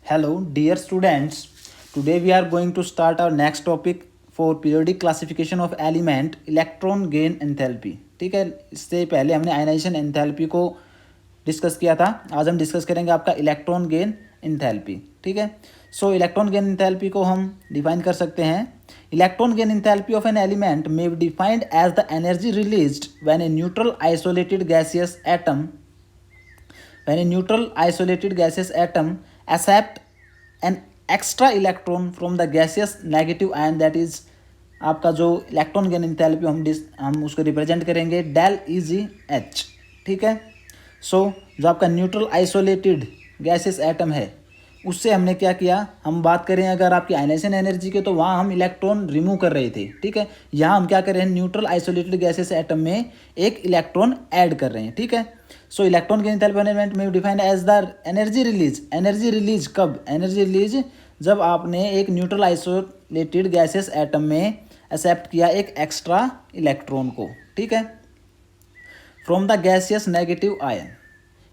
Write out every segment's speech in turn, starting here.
Hello, dear students. Today we are going to start our next topic for periodic classification of element electron gain enthalpy. ठीक है, इससे पहले हमने ionization enthalpy को discuss किया था. आज हम डिस्कस करेंगे आपका इलेक्ट्रॉन गेन एंथैल्पी. ठीक है, सो इलेक्ट्रॉन गेन एंथैल्पी को हम डिफाइन कर सकते हैं. Electron gain enthalpy of an element may be defined as the energy released when a neutral isolated gaseous atom accept an extra electron from the gaseous negative ion, that is आपका जो electron gain enthalpy हम उसको represent करेंगे del EgH. ठीक है, सो जो आपका neutral isolated gases atom है उससे हमने क्या किया, हम बात करें अगर आपकी आयनाइजेशन एनर्जी के तो वहाँ हम इलेक्ट्रॉन रिमूव कर रहे थे. ठीक है, यहाँ हम क्या कर रहे हैं, न्यूट्रल आइसोलेटेड गैसेस एटम में एक इलेक्ट्रॉन ऐड कर रहे हैं. ठीक है, so electron gain enthalpy element में defined as the energy release कब, एनर्जी रिलीज जब आपने एक न्यूट्रल आइसोलेटेड गैसेस एटम में एक्सेप्ट किया एक एक्स्ट्रा इलेक्ट्रॉन को. ठीक है, from the gaseous negative ion,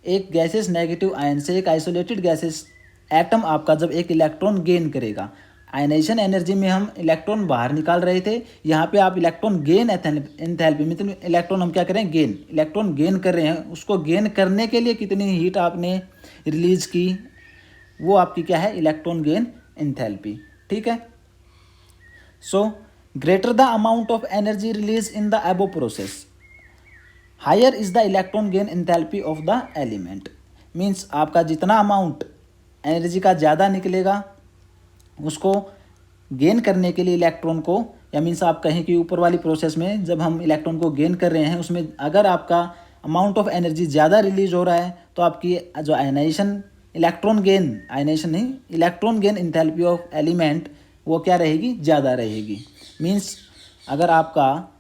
एक गैसियस नेगेटिव आयन से एक आइसोलेटेड गैसेस एटम आपका जब एक इलेक्ट्रॉन गेन करेगा, आयनाइजेशन एनर्जी में हम इलेक्ट्रॉन बाहर निकाल रहे थे, यहाँ पे आप इलेक्ट्रॉन गेन एंथैल्पी मतलब इलेक्ट्रॉन हम क्या करें, इलेक्ट्रॉन गेन कर रहे हैं. उसको गेन करने के लिए कितनी हीट आपने रिलीज की, वो आपकी क्या है, इलेक्ट्रॉन गेन एंथैल्पी. ठीक है, so greater the amount of energy release in the above process, higher is the electron gain enthalpy of the element. Means आपका जितना अमाउंट एनर्जी का ज़्यादा निकलेगा उसको गेन करने के लिए इलेक्ट्रॉन को, या मीन्स आप कहें कि ऊपर वाली प्रोसेस में जब हम इलेक्ट्रॉन को गेन कर रहे हैं उसमें अगर आपका अमाउंट ऑफ एनर्जी ज़्यादा रिलीज हो रहा है तो आपकी जो electron gain enthalpy of element वो क्या रहेगी, ज़्यादा रहेगी. मीन्स अगर आपका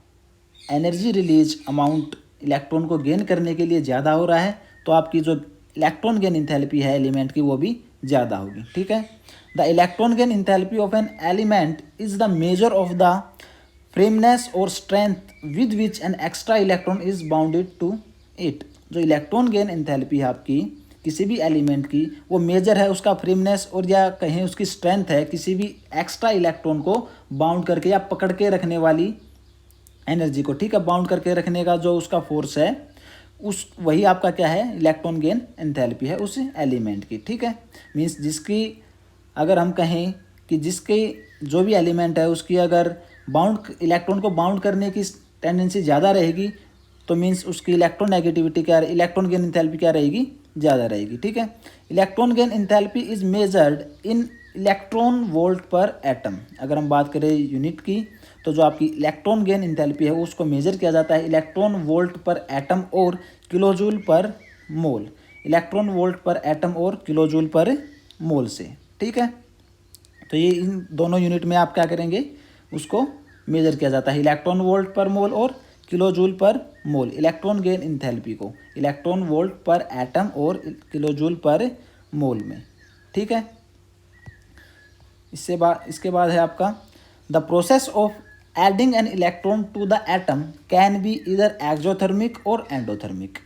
एनर्जी रिलीज अमाउंट इलेक्ट्रॉन को गेन करने के लिए ज़्यादा हो रहा है तो आपकी जो इलेक्ट्रॉन गेन एंथैल्पी है एलिमेंट की वो भी ज़्यादा होगी. ठीक है, the electron gain enthalpy of an element is the measure of the firmness और strength with which an extra electron is bounded to it. जो इलेक्ट्रॉन गेन एंथैल्पी है आपकी किसी भी एलिमेंट की, वो मेजर है उसका फ्रेमनेस और या कहें उसकी स्ट्रेंथ है किसी भी एक्स्ट्रा इलेक्ट्रॉन को बाउंड करके या पकड़ के रखने वाली एनर्जी को. ठीक है, बाउंड करके रखने का जो उसका फोर्स है उस वही आपका क्या है, इलेक्ट्रॉन गेन एंथैल्पी है उस एलिमेंट की. ठीक है, मीन्स जिसकी अगर हम कहें कि जिसके जो भी एलिमेंट है उसकी अगर इलेक्ट्रॉन को बाउंड करने की टेंडेंसी ज़्यादा रहेगी तो मीन्स उसकी इलेक्ट्रॉन गेन एंथैल्पी क्या रहेगी, ज़्यादा रहेगी. ठीक है, electron gain enthalpy is measured in electron volt per atom. अगर हम बात करें यूनिट की तो जो आपकी इलेक्ट्रॉन गेन एंथैल्पी है उसको मेजर किया जाता है इलेक्ट्रॉन वोल्ट पर एटम और kilojoule per mole. Electron volt per atom और किलोजूल पर मोल से. ठीक है, तो ये इन दोनों यूनिट में आप क्या करेंगे, उसको मेजर किया जाता है इलेक्ट्रॉन वोल्ट पर मोल और kilojoule per mole. Electron gain enthalpy को इलेक्ट्रॉन वोल्ट पर एटम और किलोजूल पर मोल में. ठीक है, इसके बाद है आपका the process of adding an electron to the atom can be either exothermic और एंडोथर्मिक.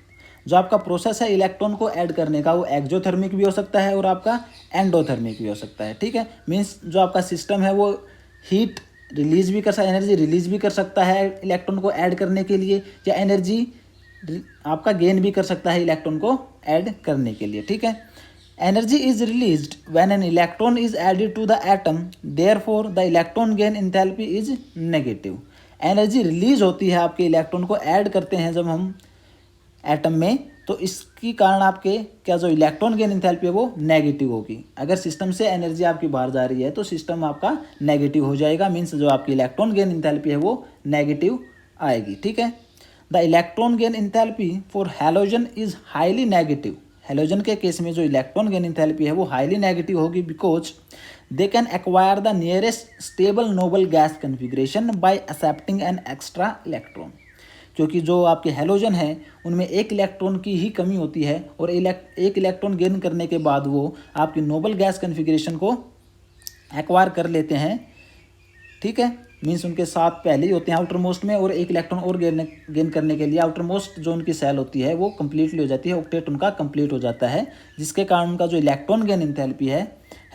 जो आपका प्रोसेस है इलेक्ट्रॉन को ऐड करने का वो एक्सोथर्मिक भी हो सकता है और आपका एंडोथर्मिक भी हो सकता है. ठीक है, मीन्स जो आपका सिस्टम है वो हीट रिलीज भी कर सकता है, एनर्जी रिलीज भी कर सकता है इलेक्ट्रॉन को ऐड करने के लिए, या एनर्जी आपका गेन भी कर सकता है इलेक्ट्रॉन को ऐड करने के लिए. ठीक है, energy is released when an electron is added to the atom, therefore the electron gain enthalpy is negative. Energy release होती है आपके इलेक्ट्रॉन को ऐड करते हैं जब हम एटम में, तो इसकी कारण आपके क्या जो इलेक्ट्रॉन गेन एंथैल्पी है वो नेगेटिव होगी. अगर सिस्टम से एनर्जी आपकी बाहर जा रही है तो सिस्टम आपका नेगेटिव हो जाएगा. मीन्स जो आपकी इलेक्ट्रॉन गेन एंथैल्पी है वो नेगेटिव आएगी. ठीक है, the electron gain enthalpy for halogen is highly negative. Halogen के केस में जो इलेक्ट्रॉन गेन एंथैल्पी है वो हाईली नेगेटिव होगी because they can acquire the nearest stable noble gas configuration bye accepting N extra electron. क्योंकि जो आपके halogen है उनमें एक इलेक्ट्रॉन की ही कमी होती है और एक इलेक्ट्रॉन गेन करने के बाद वो आपकी नोबल गैस कन्फिग्रेशन को एक्वायर कर लेते हैं. ठीक है, मीन्स उनके साथ पहले ही होते हैं आउटर मोस्ट में, और एक इलेक्ट्रॉन और गेन करने के लिए आउटर मोस्ट जो उनकी सेल होती है वो कंप्लीटली हो जाती है, ऑक्टेट उनका कंप्लीट हो जाता है, जिसके कारण उनका जो इलेक्ट्रॉन गेन एंथैल्पी है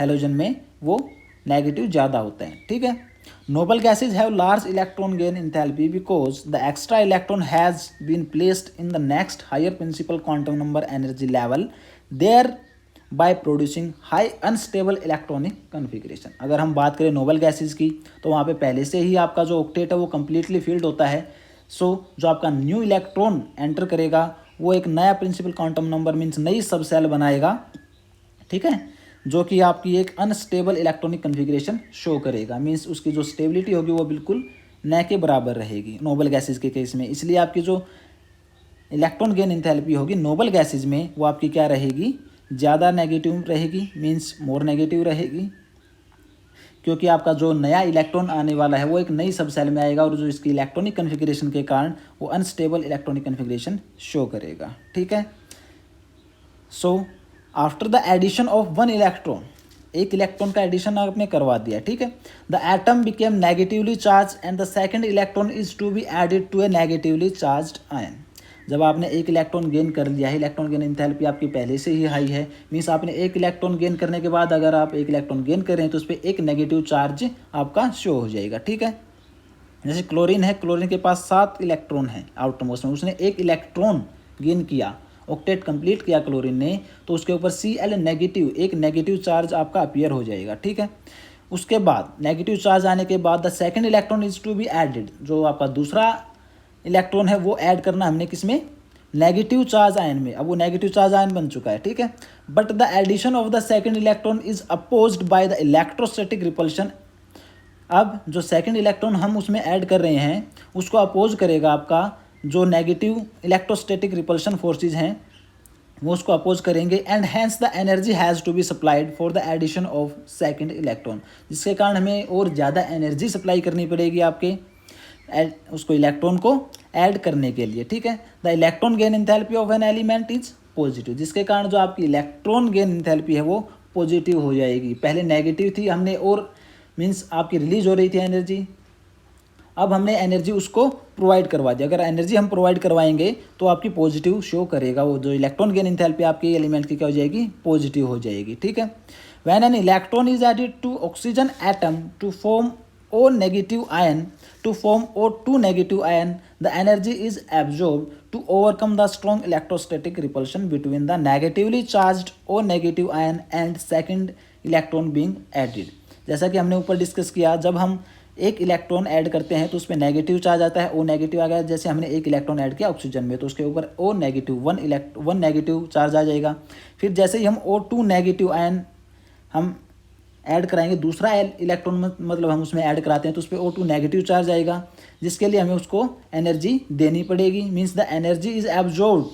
हैलोजन में वो नेगेटिव ज़्यादा होते हैं, ठीक है। Noble gases have large electron gain enthalpy because the extra electron has been placed in the next higher principal quantum number energy level thereby producing high unstable electronic configuration. अगर हम बात करें noble gases की तो वहाँ पे पहले से ही आपका जो ऑक्टेट है वो कम्प्लीटली फिल्ड होता है। सो जो आपका न्यू इलेक्ट्रॉन एंटर करेगा वो एक नया प्रिंसिपल क्वांटम नंबर मीन्स नई सब सेल बनाएगा, ठीक है, जो कि आपकी एक अनस्टेबल इलेक्ट्रॉनिक कन्फिग्रेशन शो करेगा। मीन्स उसकी जो स्टेबिलिटी होगी वो बिल्कुल न के बराबर रहेगी नोबल गैसेज के केस में। इसलिए आपकी जो इलेक्ट्रॉन गेन इंथैल्पी होगी नोबल गैसेज में वो आपकी क्या रहेगी, ज़्यादा नेगेटिव रहेगी, मीन्स मोर नेगेटिव रहेगी, क्योंकि आपका जो नया इलेक्ट्रॉन आने वाला है वो एक नई सब सेल में आएगा और जो इसकी इलेक्ट्रॉनिक कन्फिग्रेशन के कारण वो अनस्टेबल इलेक्ट्रॉनिक कन्फिग्रेशन शो करेगा, ठीक है। So after the addition of one electron, एक इलेक्ट्रॉन का एडिशन आपने करवा दिया, ठीक है, the atom became negatively charged and the second electron is to be added to a negatively charged ion. जब आपने एक इलेक्ट्रॉन गेन कर लिया है, इलेक्ट्रॉन गेन इंथैल्पी आपकी पहले से ही हाई है, मीन्स आपने एक इलेक्ट्रॉन गेन करने के बाद अगर आप एक इलेक्ट्रॉन गेन कर रहे हैं तो उस पर एक नेगेटिव चार्ज आपका शो हो जाएगा, ठीक है। जैसे क्लोरीन है, क्लोरीन के पास 7 इलेक्ट्रॉन है आउटर मोस्ट में, उसने एक इलेक्ट्रॉन गेन किया, ऑक्टेट कंप्लीट किया क्लोरीन ने, तो उसके ऊपर Cl नेगेटिव एक नेगेटिव चार्ज आपका अपीयर हो जाएगा, ठीक है। उसके बाद नेगेटिव चार्ज आने के बाद the second electron is to be added, जो आपका दूसरा इलेक्ट्रॉन है वो ऐड करना हमने किसमें, नेगेटिव चार्ज आयन में। अब वो नेगेटिव चार्ज आयन बन चुका है, ठीक है। But the addition of the second electron is opposed by the electrostatic repulsion. अब जो सेकेंड इलेक्ट्रॉन हम उसमें ऐड कर रहे हैं उसको अपोज करेगा आपका जो नेगेटिव इलेक्ट्रोस्टैटिक रिपल्शन फोर्सेज हैं वो उसको अपोज करेंगे and hence the energy has to be supplied for the addition of second electron, जिसके कारण हमें और ज़्यादा एनर्जी सप्लाई करनी पड़ेगी आपके उसको इलेक्ट्रॉन को ऐड करने के लिए, ठीक है। The electron gain enthalpy of an element is positive, जिसके कारण जो आपकी इलेक्ट्रॉन गेन इंथैल्पी है वो पॉजिटिव हो जाएगी। पहले नेगेटिव थी, हमने और मीन्स आपकी रिलीज हो रही थी एनर्जी, अब हमने एनर्जी उसको प्रोवाइड करवा दिया। अगर एनर्जी हम प्रोवाइड करवाएंगे तो आपकी पॉजिटिव शो करेगा, वो जो इलेक्ट्रॉन गेन इंथैल्पी आपकी एलिमेंट की क्या हो जाएगी, पॉजिटिव हो जाएगी, ठीक है। When an electron is added to oxygen atom to form O negative ion to form O2 negative ion, the energy is absorbed to overcome the strong electrostatic repulsion between the negatively charged O negative ion and second electron being added। जैसा कि हमने ऊपर discuss किया, जब हम एक electron add करते हैं तो उस पर नेगेटिव चार्ज आता है, O नेगेटिव आ गया। जैसे हमने एक इलेक्ट्रॉन ऐड किया ऑक्सीजन में तो उसके ऊपर O negative one negative charge आ जाएगा। फिर जैसे ही हम O2 नेगेटिव आयन हम ऐड कराएंगे, दूसरा इलेक्ट्रॉन मतलब हम उसमें ऐड कराते हैं तो उस पर O2 नेगेटिव चार्ज आएगा, जिसके लिए हमें उसको एनर्जी देनी पड़ेगी। Means the energy is absorb,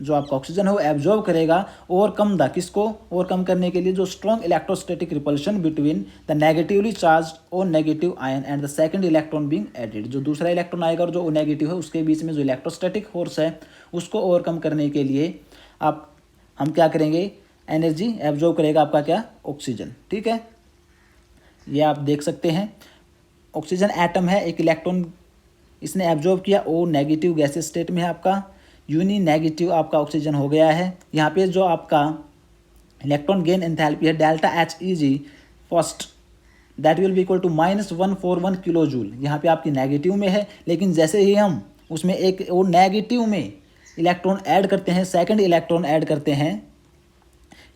जो आपका ऑक्सीजन है वो एब्जॉर्ब करेगा ओवरकम द, किसको ओवरकम करने के लिए, जो strong electrostatic repulsion between the negatively charge O negative ion and the second electron being added. जो दूसरा इलेक्ट्रॉन आएगा और जो O नेगेटिव है उसके बीच में जो इलेक्ट्रोस्टैटिक फोर्स है उसको ओवरकम करने के लिए हम क्या करेंगे, एनर्जी एब्जॉर्ब करेगा आपका क्या, ऑक्सीजन, ठीक है। ये आप देख सकते हैं ऑक्सीजन एटम है, एक इलेक्ट्रॉन इसने एब्जॉर्ब किया, O नेगेटिव गैसेस स्टेट में है आपका, यूनी नेगेटिव आपका ऑक्सीजन हो गया है। यहाँ पे जो आपका इलेक्ट्रॉन गेन एंथैल्पी है delta HEG first that will be equal to -141 kilo joule. यहाँ पे आपकी नेगेटिव में है, लेकिन जैसे ही हम उसमें एक और नेगेटिव में इलेक्ट्रॉन ऐड करते हैं, सेकेंड इलेक्ट्रॉन ऐड करते हैं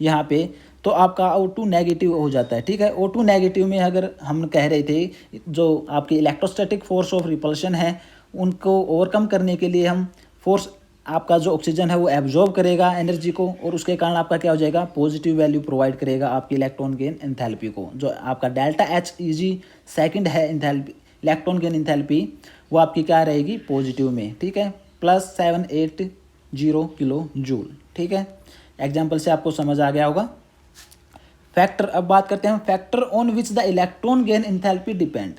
यहाँ पे, तो आपका O2 नेगेटिव हो जाता है, ठीक है। O2 नेगेटिव में अगर हम कह रहे थे जो आपकी इलेक्ट्रोस्टैटिक फोर्स ऑफ रिपल्शन है उनको ओवरकम करने के लिए हम फोर्स आपका जो ऑक्सीजन है वो एब्जॉर्ब करेगा एनर्जी को और उसके कारण आपका क्या हो जाएगा, पॉजिटिव वैल्यू प्रोवाइड करेगा आपकी इलेक्ट्रॉन गेन एंथैल्पी को। जो आपका डेल्टा HEG सेकंड है एंथैल्पी इलेक्ट्रॉन गेन एंथैल्पी वो आपकी क्या रहेगी, पॉजिटिव में, ठीक है, +780 किलो जूल, ठीक है। एग्जाम्पल से आपको समझ आ गया होगा। फैक्टर, अब बात करते हैं factor on which the electron gain enthalpy depend.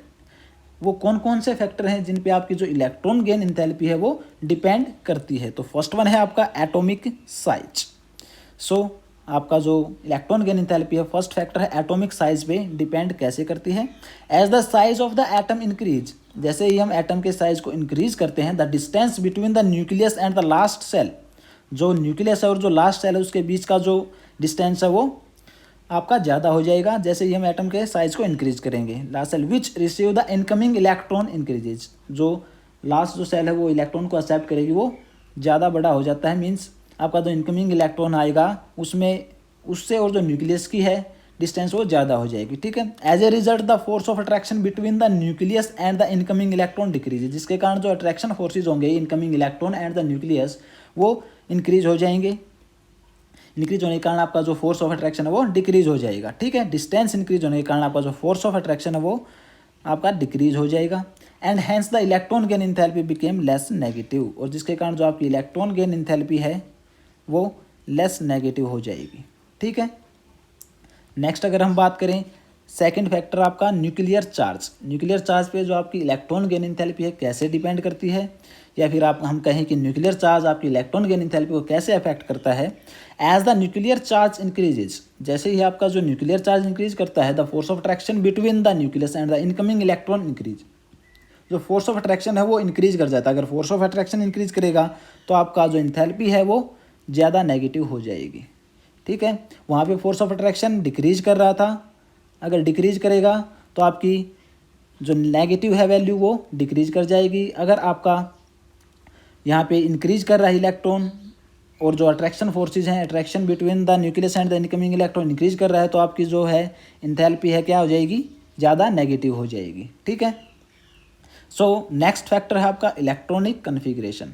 वो कौन कौन से फैक्टर हैं जिन पे आपकी जो इलेक्ट्रॉन गेन एंथैल्पी है वो डिपेंड करती है। तो फर्स्ट वन है आपका एटॉमिक साइज। सो आपका जो इलेक्ट्रॉन गेन एंथैल्पी है फर्स्ट फैक्टर है एटॉमिक साइज पे डिपेंड कैसे करती है। As the size of the atom increase, जैसे ही हम एटम के साइज को इंक्रीज करते हैं, the distance between the nucleus and the last shell, जो न्यूक्लियस है और जो लास्ट सेल है उसके बीच का जो डिस्टेंस है वो आपका ज़्यादा हो जाएगा जैसे ही हम एटम के साइज को इंक्रीज करेंगे। Last shell which receive the incoming electron increases, जो लास्ट जो सेल है वो इलेक्ट्रॉन को एक्सेप्ट करेगी वो ज़्यादा बड़ा हो जाता है। मीन्स आपका जो इनकमिंग इलेक्ट्रॉन आएगा उसमें उससे और जो न्यूक्लियस की है डिस्टेंस वो ज़्यादा हो जाएगी, ठीक है। As a result the force of attraction between the nucleus and the incoming electron decrease, जिसके कारण जो अट्रैक्शन फोर्सेज होंगे incoming electron and the nucleus वो इंक्रीज हो जाएंगे। इंक्रीज होने के कारण आपका जो फोर्स ऑफ अट्रैक्शन है वो डिक्रीज हो जाएगा, ठीक है। डिस्टेंस इंक्रीज होने के कारण आपका जो फोर्स ऑफ अट्रैक्शन है वो आपका डिक्रीज हो जाएगा। And hence the electron gain enthalpy became less negative, और जिसके कारण जो आपकी इलेक्ट्रॉन गेन इंथैल्पी है वो लेस नेगेटिव हो जाएगी, ठीक है। नेक्स्ट अगर हम बात करें सेकंड फैक्टर आपका न्यूक्लियर चार्ज। न्यूक्लियर चार्ज पे जो आपकी इलेक्ट्रॉन गेन इंथैल्पी है कैसे डिपेंड करती है, या फिर आप हम कहें कि न्यूक्लियर चार्ज आपकी इलेक्ट्रॉन गेन इंथैल्पी को कैसे अफेक्ट करता है। As the nuclear charge increases, जैसे ही आपका जो न्यूक्लियर चार्ज इंक्रीज करता है the force of attraction between the nucleus and the incoming electron increase, जो फोर्स ऑफ अट्रैक्शन है वो इंक्रीज कर जाता है। अगर फोर्स ऑफ अट्रैक्शन इंक्रीज करेगा तो आपका जो इंथैल्पी है वो ज़्यादा नेगेटिव हो जाएगी, ठीक है। वहाँ पे फोर्स ऑफ अट्रैक्शन डिक्रीज कर रहा था, अगर डिक्रीज करेगा तो आपकी जो नेगेटिव है वैल्यू वो डिक्रीज कर जाएगी। अगर आपका यहाँ पे इंक्रीज कर रहा है इलेक्ट्रॉन और जो अट्रैक्शन फोर्सेज हैं attraction between the nucleus and the incoming electron increase कर रहा है तो आपकी जो है इंथैल्पी है क्या हो जाएगी, ज़्यादा नेगेटिव हो जाएगी, ठीक है। सो नेक्स्ट फैक्टर है आपका electronic configuration.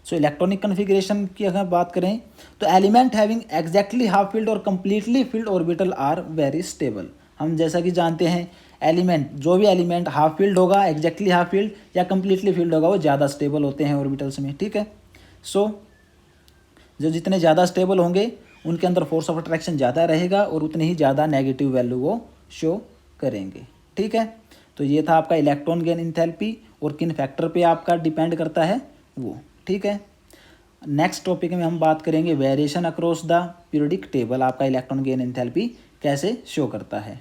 So electronic configuration की अगर बात करें तो element having exactly half filled और completely filled orbital are very stable. हम जैसा कि जानते हैं एलिमेंट, जो भी एलिमेंट हाफ फील्ड होगा, एग्जैक्टली हाफ फील्ड या कंप्लीटली फील्ड होगा वो ज़्यादा स्टेबल होते हैं ऑर्बिटल्स में, ठीक है। सो जो जितने ज़्यादा स्टेबल होंगे उनके अंदर फोर्स ऑफ अट्रैक्शन ज़्यादा रहेगा और उतनी ही ज़्यादा नेगेटिव वैल्यू वो शो करेंगे, ठीक है। तो ये था आपका इलेक्ट्रॉन गेन इंथैल्पी और किन फैक्टर पे आपका डिपेंड करता है वो, ठीक है। नेक्स्ट टॉपिक में हम बात करेंगे variation across the periodic table, आपका इलेक्ट्रॉन गेन इंथैल्पी कैसे शो करता है।